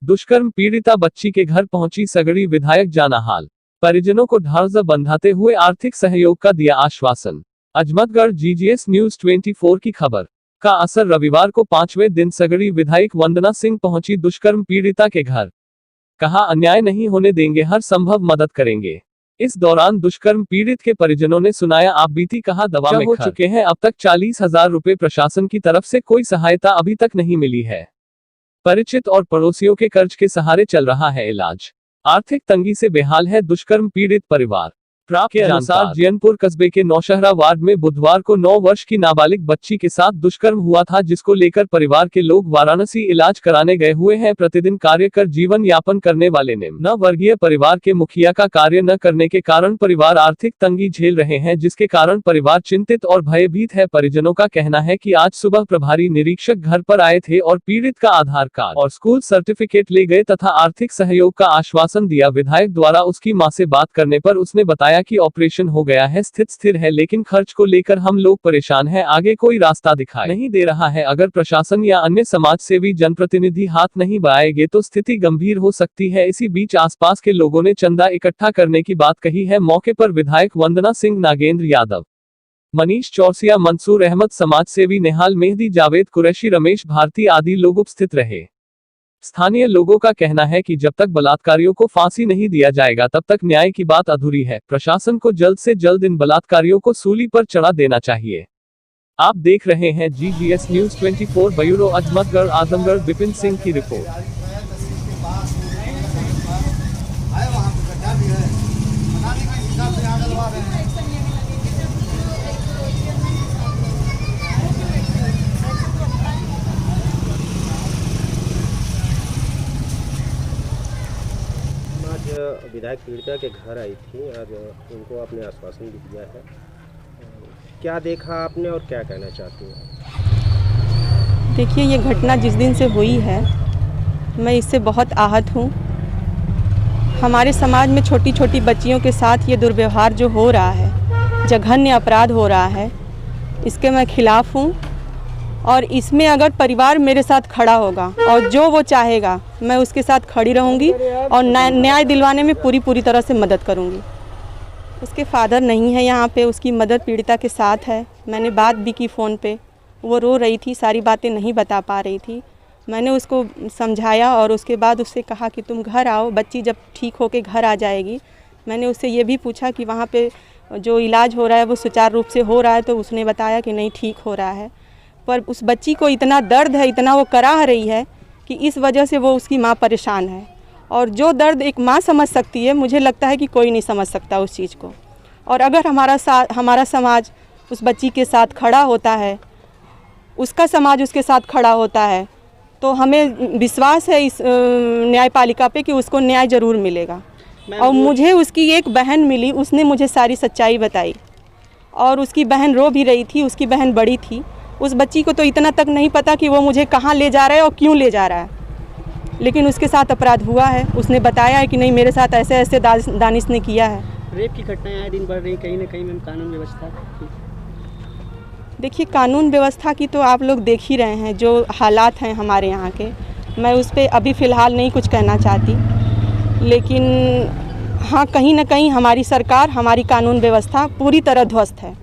दुष्कर्म पीड़िता बच्ची के घर पहुंची सगड़ी विधायक जाना हाल। परिजनों को ढांढस बंधाते हुए आर्थिक सहयोग का दिया आश्वासन। अजमतगढ़ GGS न्यूज 24 की खबर का असर रविवार को 5वें दिन सगड़ी विधायक वंदना सिंह पहुंची दुष्कर्म पीड़िता के घर। कहा अन्याय नहीं होने देंगे, हर संभव मदद करेंगे। इस दौरान दुष्कर्म पीड़ित के परिजनों ने सुनाया आप बीती, कहा दवा में हो चुके हैं, अब तक 40,000 रुपए प्रशासन की तरफ से कोई सहायता अभी तक नहीं मिली है। परिचित और पड़ोसियों के कर्ज के सहारे चल रहा है इलाज। आर्थिक तंगी से बेहाल है दुष्कर्म पीड़ित परिवार। प्राप्त के अनुसार जियनपुर कस्बे के नौशहरा वार्ड में बुधवार को 9 वर्ष की नाबालिग बच्ची के साथ दुष्कर्म हुआ था, जिसको लेकर परिवार के लोग वाराणसी इलाज कराने गए हुए हैं। प्रतिदिन कार्य कर जीवन यापन करने वाले निम्न वर्गीय परिवार के मुखिया का कार्य न करने के कारण परिवार आर्थिक तंगी झेल रहे हैं, जिसके कारण परिवार चिंतित और भयभीत है। परिजनों का कहना है कि आज सुबह प्रभारी निरीक्षक घर पर आए थे और पीड़ित का आधार कार्ड और स्कूल सर्टिफिकेट ले गए तथा आर्थिक सहयोग का आश्वासन दिया। विधायक द्वारा उसकी मां से बात करने पर उसने बताया कि ऑपरेशन हो गया है, स्थिति स्थिर है, लेकिन खर्च को लेकर हम लोग परेशान हैं, आगे कोई रास्ता दिखाई नहीं दे रहा है। अगर प्रशासन या अन्य समाज सेवी जनप्रतिनिधि हाथ नहीं बढ़ाएंगे तो स्थिति गंभीर हो सकती है। इसी बीच आसपास के लोगों ने चंदा इकट्ठा करने की बात कही है। मौके पर विधायक वंदना सिंह, नागेंद्र यादव, मनीष चौरसिया, मंसूर अहमद, समाज सेवी निहाल मेहदी, जावेद कुरैशी, रमेश भारती आदि लोग उपस्थित रहे। स्थानीय लोगों का कहना है कि जब तक बलात्कारियों को फांसी नहीं दिया जाएगा तब तक न्याय की बात अधूरी है। प्रशासन को जल्द से जल्द इन बलात्कारियों को सूली पर चढ़ा देना चाहिए। आप देख रहे हैं GGS news 24। Bureau Ajmatgarh Azamgarh. Vipin Singh की रिपोर्ट। विधायक पीड़िता के घर आई थी और उनको आपने आश्वासन भी दिया है, क्या देखा आपने और क्या कहना चाहती हैं? देखिए, ये घटना जिस दिन से हुई है मैं इससे बहुत आहत हूँ। हमारे समाज में छोटी छोटी बच्चियों के साथ ये दुर्व्यवहार जो हो रहा है, जघन्य अपराध हो रहा है, इसके मैं खिलाफ़ हूँ। और इसमें अगर परिवार मेरे साथ खड़ा होगा और जो वो चाहेगा मैं उसके साथ खड़ी रहूँगी और न्याय दिलवाने में पूरी तरह से मदद करूँगी। उसके फादर नहीं है यहाँ पे, उसकी मदर पीड़िता के साथ है। मैंने बात भी की फ़ोन पे, वो रो रही थी, सारी बातें नहीं बता पा रही थी। मैंने उसको समझाया और उसके बाद उससे कहा कि तुम घर आओ, बच्ची जब ठीक होके घर आ जाएगी। मैंने उससे ये भी पूछा कि वहाँ पे जो इलाज हो रहा है वो सुचारू रूप से हो रहा है, तो उसने बताया कि नहीं, ठीक हो रहा है। पर उस बच्ची को इतना दर्द है, इतना वो कराह रही है कि इस वजह से वो उसकी माँ परेशान है। और जो दर्द एक माँ समझ सकती है, मुझे लगता है कि कोई नहीं समझ सकता उस चीज़ को। और अगर हमारा समाज उस बच्ची के साथ खड़ा होता है, उसका समाज उसके साथ खड़ा होता है, तो हमें विश्वास है इस न्यायपालिका पे कि उसको न्याय ज़रूर मिलेगा। और मुझे उसकी एक बहन मिली, उसने मुझे सारी सच्चाई बताई और उसकी बहन रो भी रही थी। उसकी बहन बड़ी थी। उस बच्ची को तो इतना तक नहीं पता कि वो मुझे कहाँ ले जा रहा है और क्यों ले जा रहा है, लेकिन उसके साथ अपराध हुआ है। उसने बताया है कि नहीं, मेरे साथ ऐसे ऐसे दानिश ने किया है। रेप की घटनाएं आए दिन बढ़ रही, कहीं ना कहीं मैम कानून व्यवस्था। देखिए, कानून व्यवस्था की तो आप लोग देख ही रहे हैं जो हालात हैं हमारे यहाँ के। मैं उस पर अभी फ़िलहाल नहीं कुछ कहना चाहती, लेकिन हाँ, कहीं ना कहीं हमारी सरकार, हमारी कानून व्यवस्था पूरी तरह ध्वस्त है।